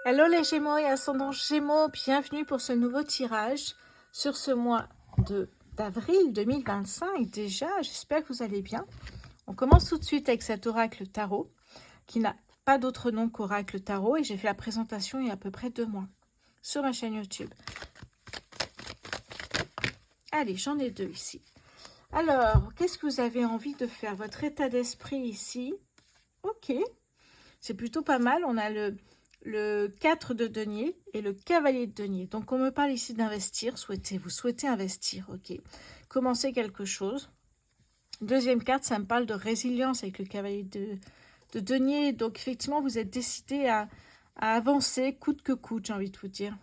Hello les Gémeaux et ascendants Gémeaux, bienvenue pour ce nouveau tirage sur ce mois d'avril 2025 déjà. J'espère que vous allez bien. On commence tout de suite avec cet oracle tarot qui n'a pas d'autre nom qu'oracle tarot et j'ai fait la présentation il y a à peu près 2 mois sur ma chaîne YouTube. Allez, j'en ai 2 ici. Alors, qu'est-ce que vous avez envie de faire? Votre état d'esprit ici. Ok, c'est plutôt pas mal. On a le 4 de denier et le cavalier de denier. Donc, on me parle ici d'investir. Vous souhaitez investir, ok. Commencer quelque chose. Deuxième carte, ça me parle de résilience avec le cavalier de denier. Donc, effectivement, vous êtes décidé à avancer coûte que coûte, j'ai envie de vous dire.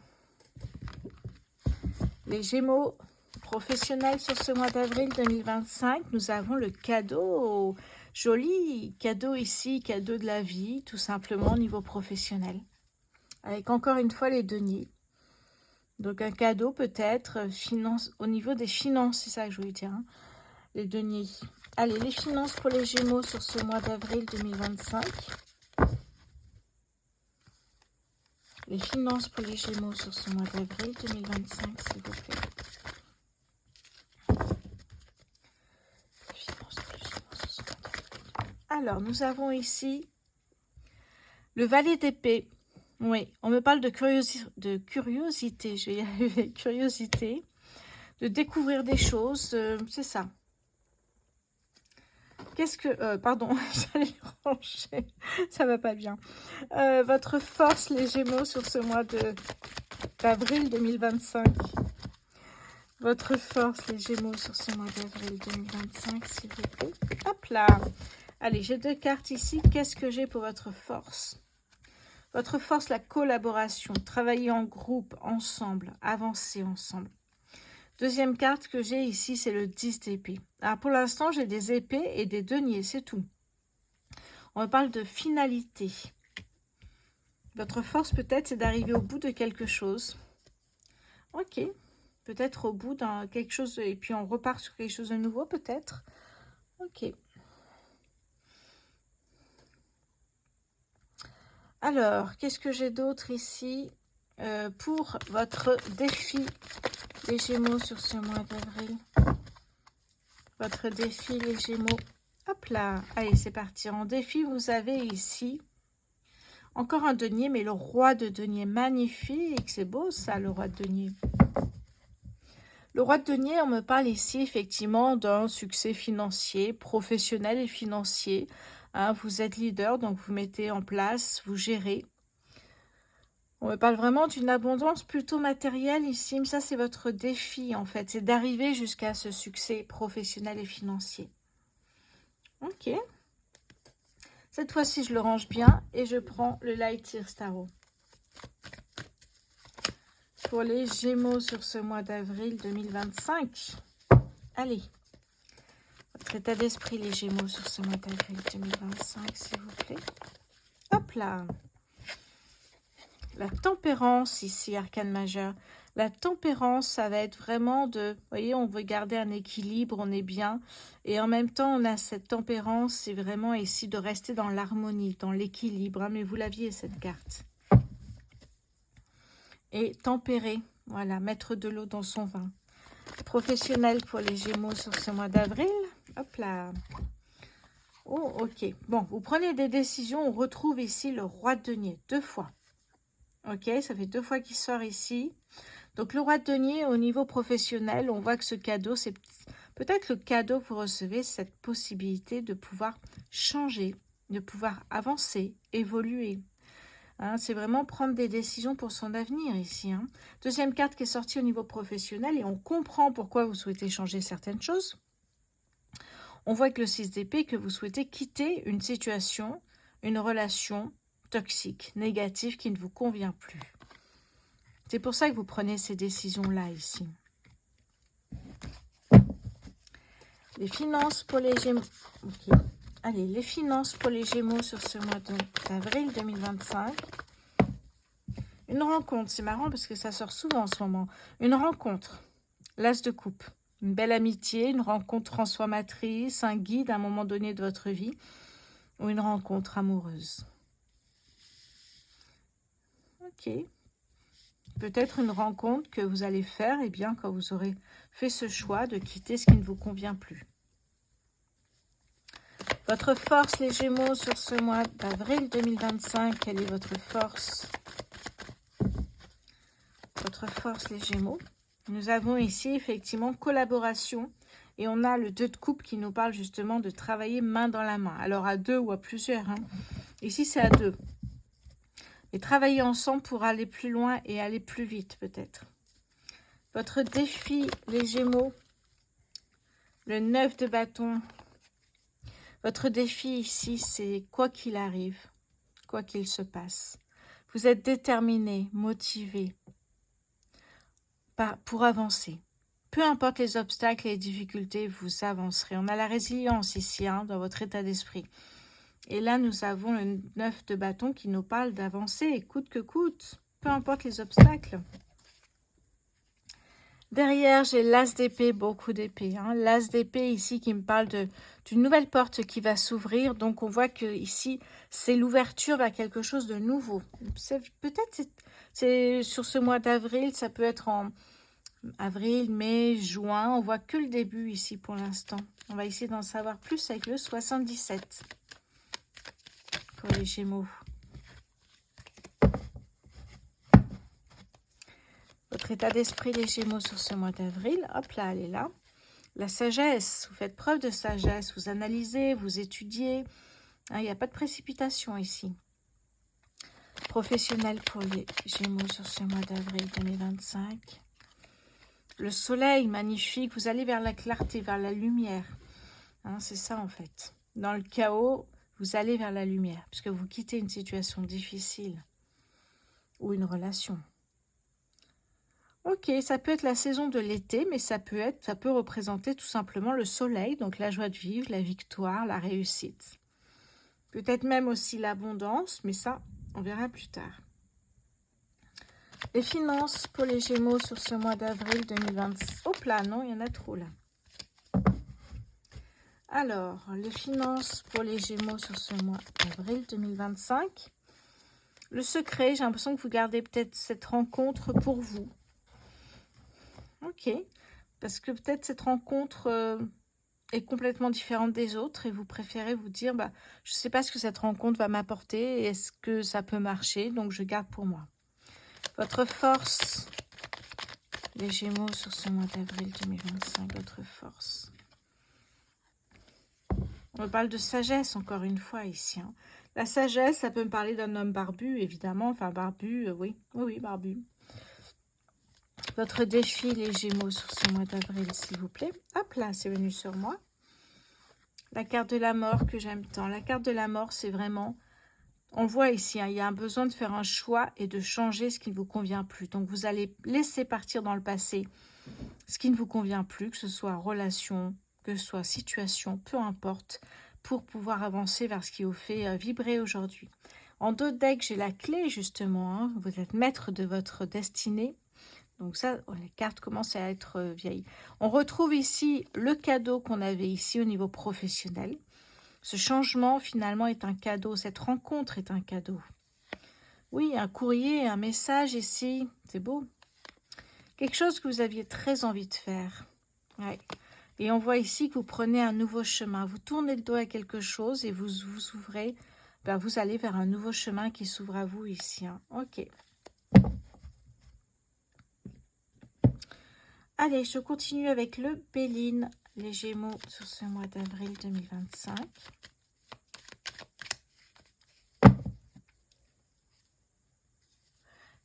Les Gémeaux professionnels sur ce mois d'avril 2025, nous avons le cadeau. Joli cadeau ici, cadeau de la vie, tout simplement au niveau professionnel. Avec encore une fois les deniers. Donc un cadeau peut-être au niveau des finances, c'est ça que je voulais dire, hein, les deniers. Allez, les finances pour les Gémeaux sur ce mois d'avril 2025. Les finances pour les Gémeaux sur ce mois d'avril 2025, s'il vous plaît. Alors, nous avons ici le valet d'épée. Oui, on me parle de curiosité, je vais y arriver, curiosité, de découvrir des choses, c'est ça. Qu'est-ce que... pardon, j'allais ranger, ça va pas bien. Votre force, les Gémeaux, sur ce mois d'avril 2025. Votre force, les Gémeaux, sur ce mois d'avril 2025, s'il vous plaît. Hop là. Allez, j'ai 2 cartes ici. Qu'est-ce que j'ai pour votre force? Votre force, la collaboration, travailler en groupe, ensemble, avancer ensemble. Deuxième carte que j'ai ici, c'est le 10 d'épée. Alors pour l'instant, j'ai des épées et des deniers, c'est tout. On me parle de finalité. Votre force peut-être, c'est d'arriver au bout de quelque chose. Ok, peut-être au bout d'un quelque chose, et puis on repart sur quelque chose de nouveau peut-être. Ok. Alors, qu'est-ce que j'ai d'autre ici pour votre défi, les Gémeaux, sur ce mois d'avril? Votre défi, les Gémeaux. Hop là. Allez, c'est parti. En défi, vous avez ici encore un denier, mais le roi de denier. Magnifique. C'est beau, ça, le roi de denier. Le roi de denier, on me parle ici, effectivement, d'un succès financier, professionnel et financier. Hein, vous êtes leader, donc vous mettez en place, vous gérez. On me parle vraiment d'une abondance plutôt matérielle ici, mais ça c'est votre défi en fait, c'est d'arriver jusqu'à ce succès professionnel et financier. Ok. Cette fois-ci je le range bien et je prends le Light Year Tarot. Pour les Gémeaux sur ce mois d'avril 2025. Allez. Votre état d'esprit, les Gémeaux, sur ce mois d'avril 2025, s'il vous plaît. Hop là. La tempérance ici, arcane majeur. La tempérance, ça va être vraiment de... Vous voyez, on veut garder un équilibre, on est bien. Et en même temps, on a cette tempérance, c'est vraiment ici de rester dans l'harmonie, dans l'équilibre. Hein, mais vous l'aviez, cette carte. Et tempérer, voilà, mettre de l'eau dans son vin. Professionnel pour les Gémeaux sur ce mois d'avril. Hop là. Oh, ok. Bon, vous prenez des décisions. On retrouve ici le roi de denier, 2 fois. Ok, ça fait 2 fois qu'il sort ici. Donc, le roi de denier, au niveau professionnel, on voit que ce cadeau, c'est peut-être le cadeau que vous recevez, cette possibilité de pouvoir changer, de pouvoir avancer, évoluer. Hein, c'est vraiment prendre des décisions pour son avenir ici. Hein. Deuxième carte qui est sortie au niveau professionnel et on comprend pourquoi vous souhaitez changer certaines choses. On voit que le 6 d'épée, que vous souhaitez quitter une situation, une relation toxique, négative, qui ne vous convient plus. C'est pour ça que vous prenez ces décisions-là ici. Les finances pour les Gémeaux. Okay. Allez, les finances pour les Gémeaux sur ce mois d'avril 2025. Une rencontre, c'est marrant parce que ça sort souvent en ce moment. Une rencontre, l'as de coupe. Une belle amitié, une rencontre transformatrice, un guide à un moment donné de votre vie ou une rencontre amoureuse. Ok. Peut-être une rencontre que vous allez faire, eh bien, quand vous aurez fait ce choix de quitter ce qui ne vous convient plus. Votre force, les Gémeaux, sur ce mois d'avril 2025, quelle est votre force? Votre force, les Gémeaux. Nous avons ici, effectivement, collaboration. Et on a le 2 de coupe qui nous parle justement de travailler main dans la main. Alors, à 2 ou à plusieurs. Hein. Ici, c'est à 2. Et travailler ensemble pour aller plus loin et aller plus vite, peut-être. Votre défi, les Gémeaux. Le 9 de bâton. Votre défi ici, c'est quoi qu'il arrive, quoi qu'il se passe. Vous êtes déterminé, motivé pour avancer. Peu importe les obstacles et les difficultés, vous avancerez. On a la résilience ici, hein, dans votre état d'esprit. Et là, nous avons le 9 de bâton qui nous parle d'avancer, coûte que coûte, peu importe les obstacles. Derrière, j'ai l'as d'épée, beaucoup d'épée. Hein. L'as d'épée ici qui me parle d'une nouvelle porte qui va s'ouvrir. Donc, on voit que ici, c'est l'ouverture vers quelque chose de nouveau. Peut-être c'est sur ce mois d'avril, ça peut être en avril, mai, juin. On voit que le début ici pour l'instant. On va essayer d'en savoir plus avec le 77 pour les Gémeaux. Votre état d'esprit, les Gémeaux, sur ce mois d'avril. Hop là, elle est là. La sagesse, vous faites preuve de sagesse. Vous analysez, vous étudiez. Hein, il n'y a pas de précipitation ici. Professionnel pour les Gémeaux sur ce mois d'avril 2025. Le soleil, magnifique. Vous allez vers la clarté, vers la lumière. Hein, c'est ça, en fait. Dans le chaos, vous allez vers la lumière. Puisque vous quittez une situation difficile. Ou une relation. Ok, ça peut être la saison de l'été, mais ça peut représenter tout simplement le soleil, donc la joie de vivre, la victoire, la réussite. Peut-être même aussi l'abondance, mais ça, on verra plus tard. Les finances pour les Gémeaux sur ce mois d'avril 2026. Hop là, non, il y en a trop là. Alors, les finances pour les Gémeaux sur ce mois d'avril 2025. Le secret, j'ai l'impression que vous gardez peut-être cette rencontre pour vous. Ok, parce que peut-être cette rencontre est complètement différente des autres et vous préférez vous dire, je ne sais pas ce que cette rencontre va m'apporter, est-ce que ça peut marcher, donc je garde pour moi. Votre force, les Gémeaux sur ce mois d'avril 2025, votre force. On me parle de sagesse encore une fois ici. Hein. La sagesse, ça peut me parler d'un homme barbu, évidemment, enfin barbu, oui, barbu. Votre défi, les Gémeaux, sur ce mois d'avril, s'il vous plaît. Hop là, c'est venu sur moi. La carte de la mort que j'aime tant. La carte de la mort, c'est vraiment... On voit ici, hein, il y a un besoin de faire un choix et de changer ce qui ne vous convient plus. Donc, vous allez laisser partir dans le passé ce qui ne vous convient plus, que ce soit relation, que ce soit situation, peu importe, pour pouvoir avancer vers ce qui vous fait vibrer aujourd'hui. En dos de deck, j'ai la clé, justement. Hein. Vous êtes maître de votre destinée. Donc ça, les cartes commencent à être vieilles. On retrouve ici le cadeau qu'on avait ici au niveau professionnel. Ce changement, finalement, est un cadeau. Cette rencontre est un cadeau. Oui, un courrier, un message ici. C'est beau. Quelque chose que vous aviez très envie de faire. Ouais. Et on voit ici que vous prenez un nouveau chemin. Vous tournez le dos à quelque chose et vous ouvrez. Vous allez vers un nouveau chemin qui s'ouvre à vous ici. Hein. Ok. Allez, je continue avec le Béline, les Gémeaux sur ce mois d'avril 2025.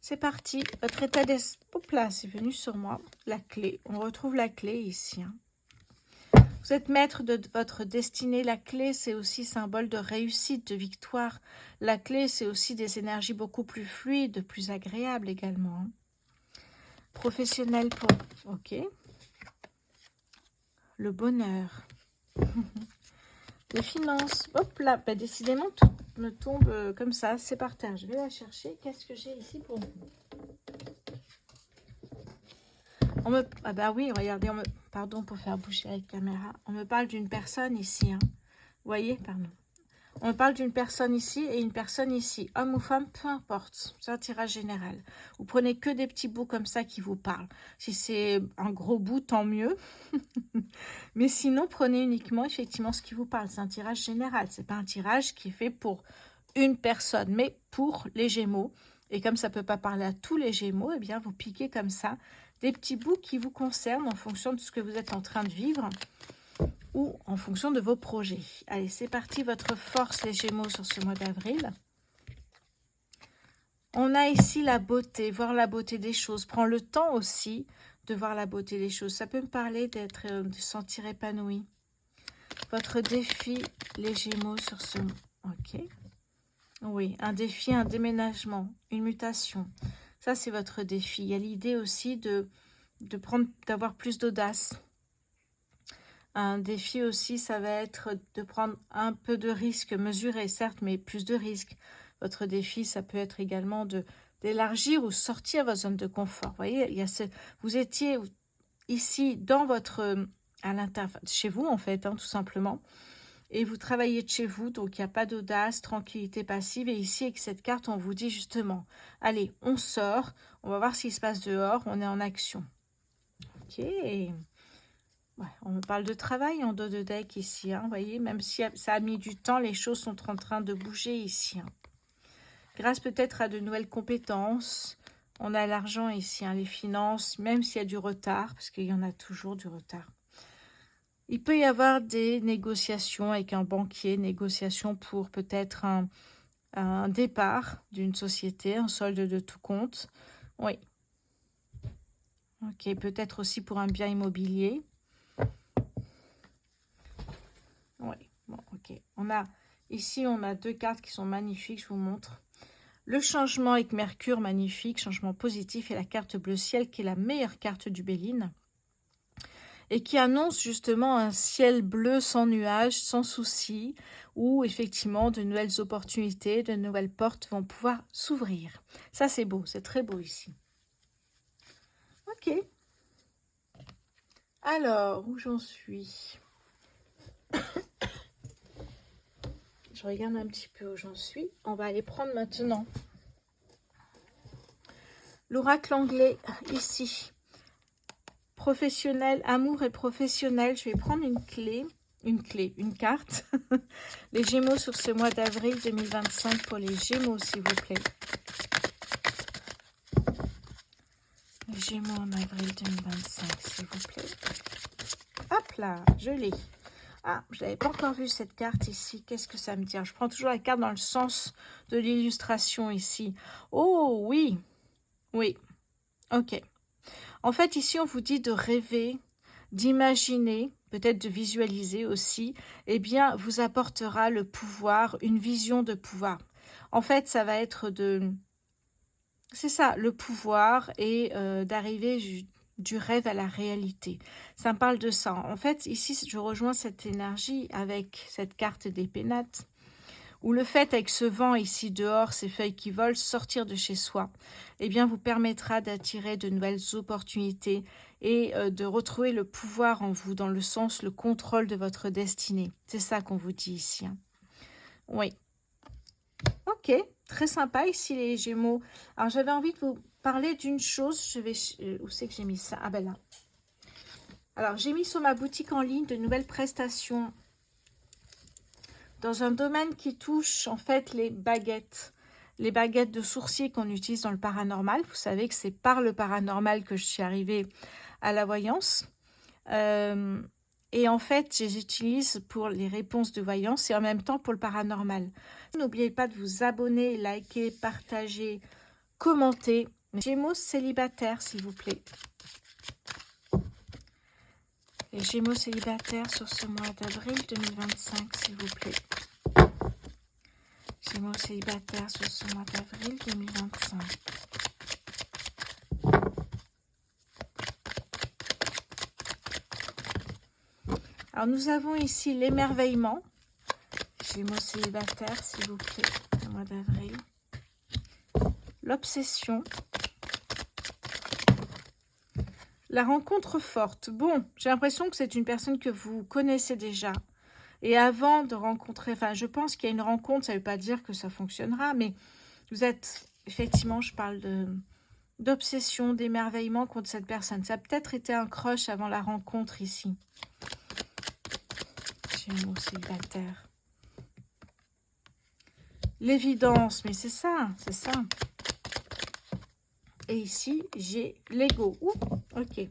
C'est parti, votre état d'esprit, hop là, c'est venu sur moi, la clé, on retrouve la clé ici. Hein. Vous êtes maître de votre destinée, la clé c'est aussi symbole de réussite, de victoire. La clé c'est aussi des énergies beaucoup plus fluides, plus agréables également. Hein. Professionnel pour... Ok. Le bonheur. Les finances. Hop là, décidément, tout me tombe comme ça. C'est par terre. Je vais la chercher. Qu'est-ce que j'ai ici pour vous? Ah oui, regardez. Pardon pour faire bouger la caméra. On me parle d'une personne ici. Hein. Vous voyez, pardon. On parle d'une personne ici et une personne ici. Homme ou femme, peu importe. C'est un tirage général. Vous prenez que des petits bouts comme ça qui vous parlent. Si c'est un gros bout, tant mieux. Mais sinon, prenez uniquement effectivement ce qui vous parle. C'est un tirage général. C'est pas un tirage qui est fait pour une personne, mais pour les Gémeaux. Et comme ça ne peut pas parler à tous les Gémeaux, eh bien, vous piquez comme ça des petits bouts qui vous concernent en fonction de ce que vous êtes en train de vivre ou en fonction de vos projets. Allez, c'est parti, votre force, les Gémeaux, sur ce mois d'avril. On a ici la beauté, voir la beauté des choses. Prends le temps aussi de voir la beauté des choses. Ça peut me parler de sentir épanoui. Votre défi, les Gémeaux, sur ce mois. Ok. Oui, un défi, un déménagement, une mutation. Ça, c'est votre défi. Il y a l'idée aussi d'avoir plus d'audace. Un défi aussi, ça va être de prendre un peu de risque, mesuré certes, mais plus de risques. Votre défi, ça peut être également d'élargir ou sortir votre zone de confort. Vous voyez, vous étiez ici dans à l'intérieur, chez vous en fait, tout simplement. Et vous travaillez de chez vous, donc il n'y a pas d'audace, tranquillité passive. Et ici, avec cette carte, on vous dit justement, allez, on sort, on va voir ce qui se passe dehors, on est en action. Ok. Ouais, on parle de travail en dos de deck ici, vous voyez, même si ça a mis du temps, les choses sont en train de bouger ici. Grâce peut-être à de nouvelles compétences, on a l'argent ici, les finances, même s'il y a du retard, parce qu'il y en a toujours du retard. Il peut y avoir des négociations avec un banquier, négociations pour peut-être un départ d'une société, un solde de tout compte. Oui. Ok, peut-être aussi pour un bien immobilier. Oui, bon, ok. Ici, on a deux cartes qui sont magnifiques, je vous montre. Le changement avec Mercure, magnifique, changement positif, et la carte bleu ciel, qui est la meilleure carte du Béline, et qui annonce justement un ciel bleu sans nuages, sans soucis, où effectivement de nouvelles opportunités, de nouvelles portes vont pouvoir s'ouvrir. Ça, c'est beau, c'est très beau ici. Ok. Alors, où j'en suis? Je regarde un petit peu où j'en suis. On va aller prendre maintenant l'oracle anglais ici. Professionnel, amour et professionnel. Je vais prendre une carte. Les Gémeaux sur ce mois d'avril 2025 pour les Gémeaux, s'il vous plaît. Les Gémeaux en avril 2025, s'il vous plaît. Hop là, je l'ai. Ah, je n'avais pas encore vu cette carte ici. Qu'est-ce que ça me dit? Je prends toujours la carte dans le sens de l'illustration ici. Oh, oui. Oui. Ok. En fait, ici, on vous dit de rêver, d'imaginer, peut-être de visualiser aussi, eh bien, vous apportera le pouvoir, une vision de pouvoir. En fait, ça va être c'est ça, le pouvoir et d'arriver du rêve à la réalité. Ça me parle de ça. En fait, ici, je rejoins cette énergie avec cette carte des pénates, où le fait, avec ce vent ici dehors, ces feuilles qui volent, sortir de chez soi, eh bien, vous permettra d'attirer de nouvelles opportunités et de retrouver le pouvoir en vous, dans le sens, le contrôle de votre destinée. C'est ça qu'on vous dit ici. Oui. Ok, très sympa ici les Gémeaux. Alors, j'avais envie de vous parler d'une chose. Où c'est que j'ai mis ça? Ah ben là. Alors, j'ai mis sur ma boutique en ligne de nouvelles prestations dans un domaine qui touche en fait les baguettes de sourcier qu'on utilise dans le paranormal. Vous savez que c'est par le paranormal que je suis arrivée à la voyance. Et en fait, je les utilise pour les réponses de voyance et en même temps pour le paranormal. N'oubliez pas de vous abonner, liker, partager, commenter. Gémeaux célibataires, s'il vous plaît. Les Gémeaux célibataires sur ce mois d'avril 2025, s'il vous plaît. Gémeaux célibataires sur ce mois d'avril 2025. Alors, nous avons ici l'émerveillement. Gémeaux célibataires, s'il vous plaît, le mois d'avril. L'obsession. La rencontre forte. Bon, j'ai l'impression que c'est une personne que vous connaissez déjà. Et avant de rencontrer, enfin, je pense qu'il y a une rencontre, ça ne veut pas dire que ça fonctionnera, mais vous êtes, effectivement, je parle d'obsession, d'émerveillement contre cette personne. Ça a peut-être été un crush avant la rencontre ici. Gémeaux célibataire. L'évidence, mais c'est ça, c'est ça. Et ici, j'ai l'ego. Ouh, ok.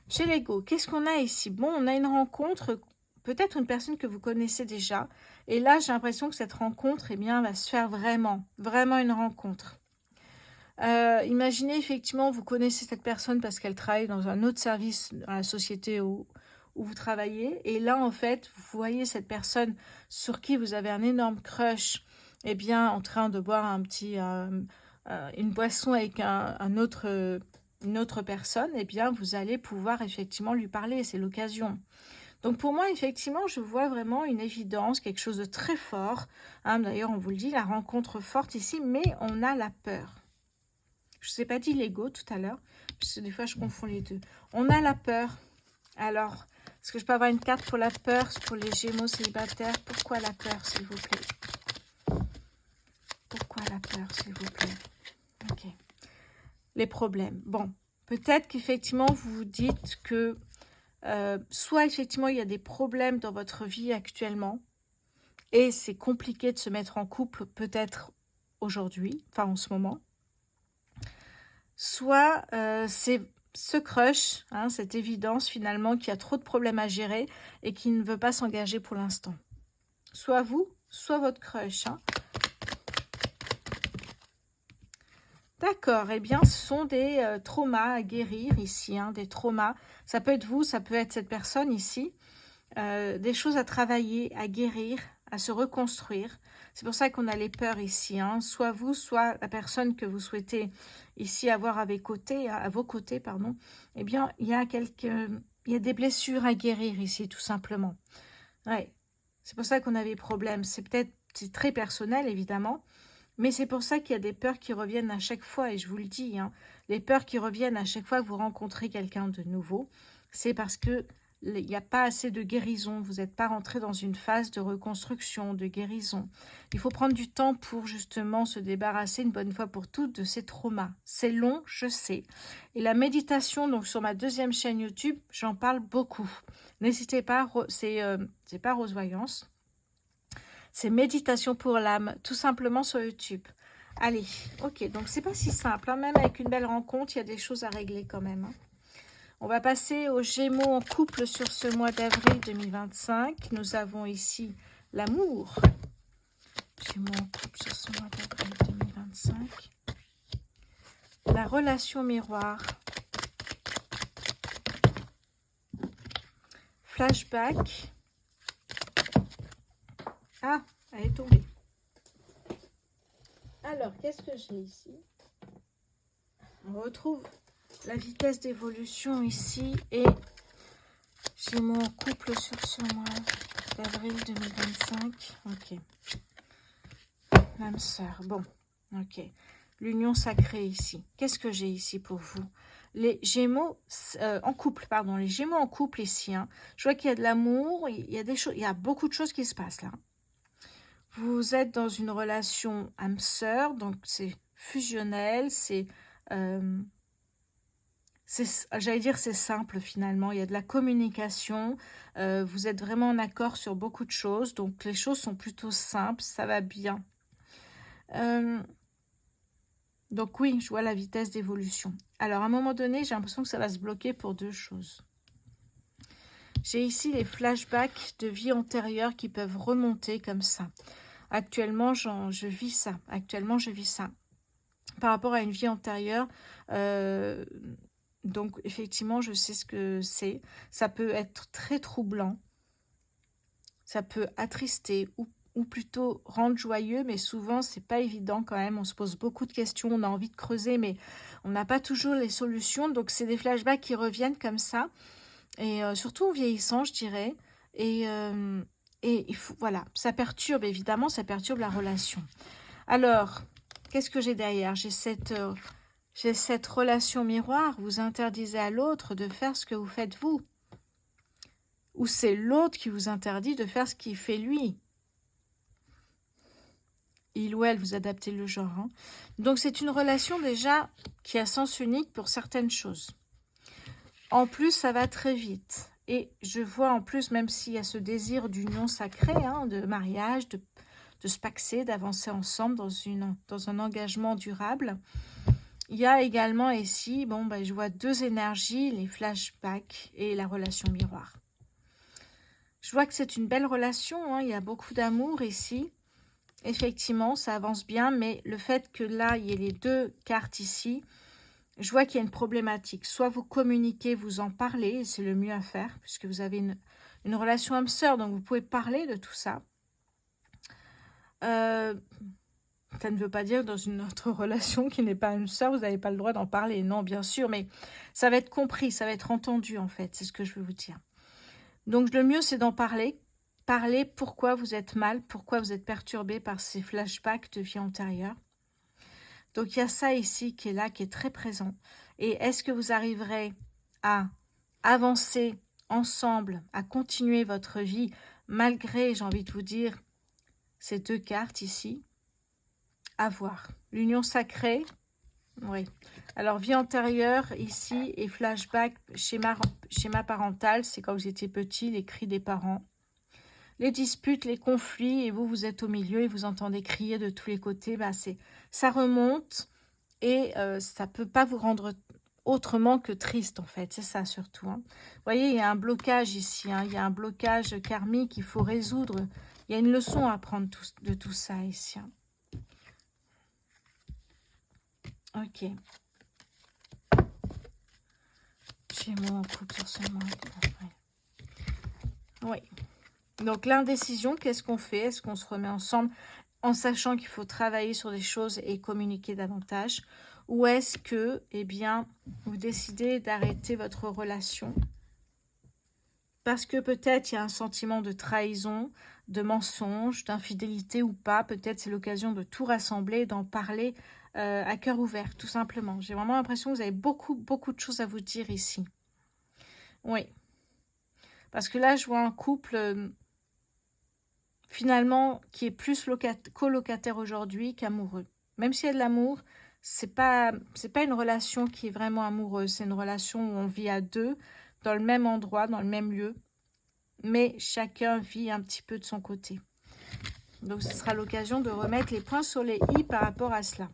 Chez l'ego, qu'est-ce qu'on a ici? Bon, on a une rencontre, peut-être une personne que vous connaissez déjà. Et là, j'ai l'impression que cette rencontre, eh bien, va se faire vraiment, vraiment une rencontre. Imaginez, effectivement, vous connaissez cette personne parce qu'elle travaille dans un autre service dans la société où vous travaillez. Et là, en fait, vous voyez cette personne sur qui vous avez un énorme crush, eh bien, en train de boire une boisson avec une autre personne, eh bien, vous allez pouvoir effectivement lui parler. C'est l'occasion. Donc, pour moi, effectivement, je vois vraiment une évidence, quelque chose de très fort. Hein, d'ailleurs, on vous le dit, la rencontre forte ici, mais on a la peur. Je ne vous ai pas dit l'ego tout à l'heure, parce que des fois, je confonds les deux. On a la peur. Alors, est-ce que je peux avoir une carte pour la peur, pour les Gémeaux célibataires? Pourquoi la peur, s'il vous plaît? Pourquoi la peur, s'il vous plaît? Ok. Les problèmes. Bon, peut-être qu'effectivement, vous vous dites que soit effectivement, il y a des problèmes dans votre vie actuellement, et c'est compliqué de se mettre en couple peut-être aujourd'hui, enfin en ce moment. Soit c'est ce crush, hein, cette évidence finalement qui a trop de problèmes à gérer et qui ne veut pas s'engager pour l'instant. Soit vous, soit votre crush. Hein. D'accord, eh bien ce sont des traumas à guérir ici, hein, des traumas. Ça peut être vous, ça peut être cette personne ici. Des choses à travailler, à guérir, à se reconstruire. C'est pour ça qu'on a les peurs ici, hein. Soit vous, soit la personne que vous souhaitez ici avoir à vos côtés, pardon. Eh bien, il y a des blessures à guérir ici, tout simplement. Ouais. C'est pour ça qu'on a des problèmes. C'est très personnel, évidemment, mais c'est pour ça qu'il y a des peurs qui reviennent à chaque fois, et je vous le dis, hein, les peurs qui reviennent à chaque fois que vous rencontrez quelqu'un de nouveau, c'est parce que il n'y a pas assez de guérison, vous n'êtes pas rentré dans une phase de reconstruction, de guérison. Il faut prendre du temps pour justement se débarrasser une bonne fois pour toutes de ces traumas. C'est long, je sais. Et la méditation, donc sur ma deuxième chaîne YouTube, j'en parle beaucoup. N'hésitez pas, c'est pas Rose Voyance, c'est méditation pour l'âme, tout simplement sur YouTube. Allez, ok, donc c'est pas si simple, hein. Même avec une belle rencontre, il y a des choses à régler quand même. Hein. On va passer aux Gémeaux en couple sur ce mois d'avril 2025. Nous avons ici l'amour. Gémeaux en couple sur ce mois d'avril 2025. La relation miroir. Flashback. Ah, elle est tombée. Alors, qu'est-ce que j'ai ici? On retrouve la vitesse d'évolution ici et j'ai mon couple sur ce mois d'avril 2025. Ok. L'âme sœur. Bon. Ok. L'union sacrée ici. Qu'est-ce que j'ai ici pour vous? Les Gémeaux en couple, pardon. Les Gémeaux en couple ici. Hein. Je vois qu'il y a de l'amour. Il y a des choses. Il y a beaucoup de choses qui se passent là. Vous êtes dans une relation âme sœur. Donc c'est fusionnel. J'allais dire c'est simple finalement, il y a de la communication, vous êtes vraiment en accord sur beaucoup de choses, donc les choses sont plutôt simples, ça va bien. Donc oui, je vois la vitesse d'évolution. Alors à un moment donné, j'ai l'impression que ça va se bloquer pour deux choses. J'ai ici les flashbacks de vie antérieure qui peuvent remonter comme ça. Actuellement, je vis ça. Par rapport à une vie antérieure, donc, effectivement, je sais ce que c'est. Ça peut être très troublant. Ça peut attrister ou plutôt rendre joyeux, mais souvent, c'est pas évident quand même. On se pose beaucoup de questions, on a envie de creuser, mais on n'a pas toujours les solutions. Donc, c'est des flashbacks qui reviennent comme ça. Et surtout en vieillissant, je dirais. Et il faut, voilà, ça perturbe, évidemment, ça perturbe la relation. Alors, qu'est-ce que j'ai derrière? J'ai cette relation miroir, vous interdisez à l'autre de faire ce que vous faites vous. ou c'est l'autre qui vous interdit de faire ce qu'il fait lui. Il ou elle, vous adaptez le genre. Hein. Donc, c'est une relation déjà qui a sens unique pour certaines choses. En plus, ça va très vite. Et je vois en plus, même s'il y a ce désir d'union sacrée, hein, de mariage, de se paxer, d'avancer ensemble dans un engagement durable, il y a également ici, bon, ben, je vois deux énergies, les flashbacks et la relation miroir. Je vois que c'est une belle relation, hein, il y a beaucoup d'amour ici. Effectivement, ça avance bien, mais le fait que là, il y ait les deux cartes ici, je vois qu'il y a une problématique. Soit vous communiquez, vous en parlez, et c'est le mieux à faire, puisque vous avez une relation âme-sœur, donc vous pouvez parler de tout ça. Ça ne veut pas dire que dans une autre relation qui n'est pas âme-sœur, vous n'avez pas le droit d'en parler. Non, bien sûr, mais ça va être compris, ça va être entendu, en fait, c'est ce que je veux vous dire. Donc, le mieux, c'est d'en parler. Parler pourquoi vous êtes mal, pourquoi vous êtes perturbé par ces flashbacks de vie antérieure. Donc, il y a ça ici qui est là, qui est très présent. Et est-ce que vous arriverez à avancer ensemble, à continuer votre vie, malgré, j'ai envie de vous dire, ces deux cartes ici? À voir. L'union sacrée, oui. Alors, vie antérieure, ici, et flashback, schéma parental, c'est quand vous étiez petit, les cris des parents. Les disputes, les conflits, et vous êtes au milieu et vous entendez crier de tous les côtés, bah ça remonte et ça ne peut pas vous rendre autrement que triste, en fait. C'est ça, surtout. Hein. Vous voyez, il y a un blocage ici, hein, il y a un blocage karmique qu'il faut résoudre. Il y a une leçon à prendre de tout ça ici. Hein. Ok. Gémeaux en couple sur ce mois. Oui. Donc, l'indécision, qu'est-ce qu'on fait? Est-ce qu'on se remet ensemble en sachant qu'il faut travailler sur des choses et communiquer davantage? Ou est-ce que, eh bien, vous décidez d'arrêter votre relation parce que peut-être il y a un sentiment de trahison, de mensonge, d'infidélité ou pas. Peut-être c'est l'occasion de tout rassembler, d'en parler à cœur ouvert, tout simplement. J'ai vraiment l'impression que vous avez beaucoup de choses à vous dire ici. Oui. Parce que là, je vois un couple... finalement, qui est plus colocataire aujourd'hui qu'amoureux. Même s'il y a de l'amour, c'est pas une relation qui est vraiment amoureuse. C'est une relation où on vit à deux, dans le même endroit, dans le même lieu, mais chacun vit un petit peu de son côté. Donc, ce sera l'occasion de remettre les points sur les i par rapport à cela.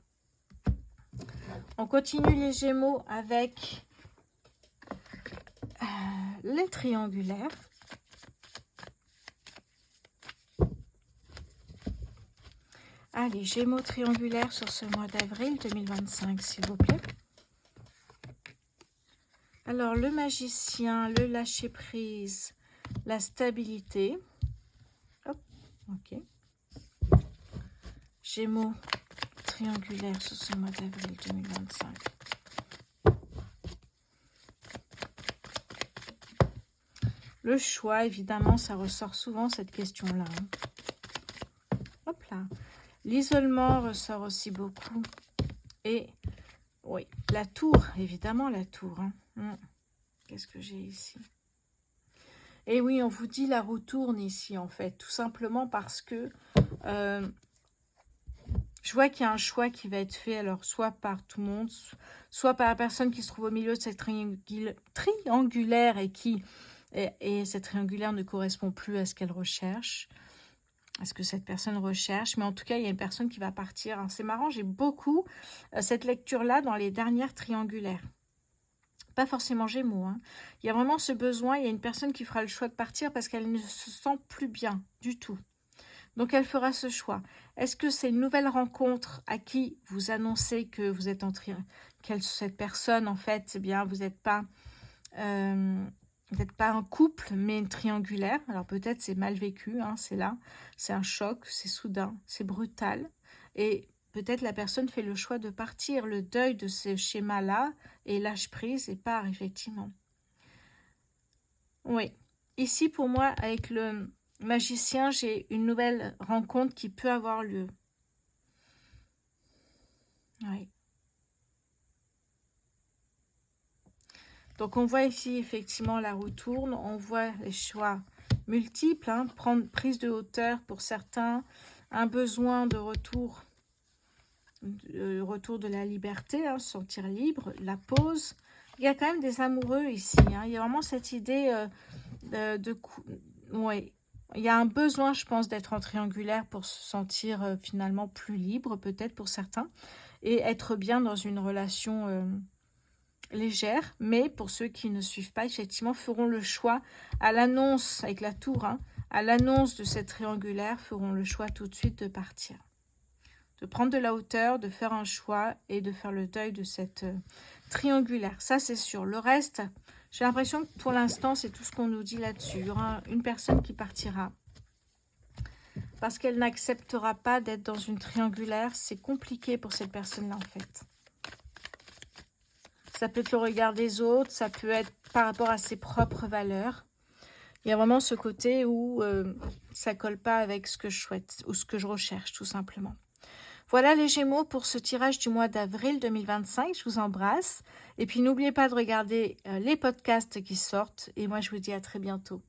On continue les Gémeaux avec les triangulaires. Allez, Gémeaux triangulaires sur ce mois d'avril 2025, s'il vous plaît. Alors, le magicien, le lâcher-prise, la stabilité. Hop, ok. Gémeaux triangulaires sur ce mois d'avril 2025. Le choix, évidemment, ça ressort souvent, cette question-là. Hein. Hop là. L'isolement ressort aussi beaucoup. Et, oui, la tour, évidemment, la tour. Hein. Qu'est-ce que j'ai ici? Et oui, on vous dit la roue tourne ici, en fait. Tout simplement parce que je vois qu'il y a un choix qui va être fait, alors soit par tout le monde, soit par la personne qui se trouve au milieu de cette triangulaire et cette triangulaire ne correspond plus à ce qu'elle recherche, à ce que cette personne recherche. Mais en tout cas, il y a une personne qui va partir. C'est marrant, j'ai beaucoup cette lecture-là dans les dernières triangulaires. Pas forcément Gémeaux. Hein. Il y a vraiment ce besoin, il y a une personne qui fera le choix de partir parce qu'elle ne se sent plus bien du tout. Donc, elle fera ce choix. Est-ce que c'est une nouvelle rencontre à qui vous annoncez que vous êtes cette personne, en fait, eh bien, vous n'êtes pas un couple, mais une triangulaire. Alors, peut-être c'est mal vécu, hein, c'est là. C'est un choc, c'est soudain, c'est brutal. Et peut-être la personne fait le choix de partir, le deuil de ce schéma-là, et lâche prise et part, effectivement. Oui. Ici, pour moi, avec le magicien, j'ai une nouvelle rencontre qui peut avoir lieu. Oui. Donc, on voit ici, effectivement, la roue tourne. On voit les choix multiples. Hein, prise de hauteur pour certains. Un besoin de retour de la liberté, hein, se sentir libre. La pause. Il y a quand même des amoureux ici. Hein, il y a vraiment cette idée ouais. Il y a un besoin, je pense, d'être en triangulaire pour se sentir finalement plus libre, peut-être pour certains, et être bien dans une relation légère. Mais pour ceux qui ne suivent pas, effectivement, feront le choix à l'annonce, avec la tour, hein, à l'annonce de cette triangulaire, feront le choix tout de suite de partir. De prendre de la hauteur, de faire un choix et de faire le deuil de cette triangulaire. Ça, c'est sûr. Le reste... J'ai l'impression que pour l'instant, c'est tout ce qu'on nous dit là-dessus. Il y aura une personne qui partira parce qu'elle n'acceptera pas d'être dans une triangulaire. C'est compliqué pour cette personne-là, en fait. Ça peut être le regard des autres, ça peut être par rapport à ses propres valeurs. Il y a vraiment ce côté où ça ne colle pas avec ce que je souhaite ou ce que je recherche, tout simplement. Voilà les Gémeaux pour ce tirage du mois d'avril 2025. Je vous embrasse. Et puis, n'oubliez pas de regarder les podcasts qui sortent. Et moi, je vous dis à très bientôt.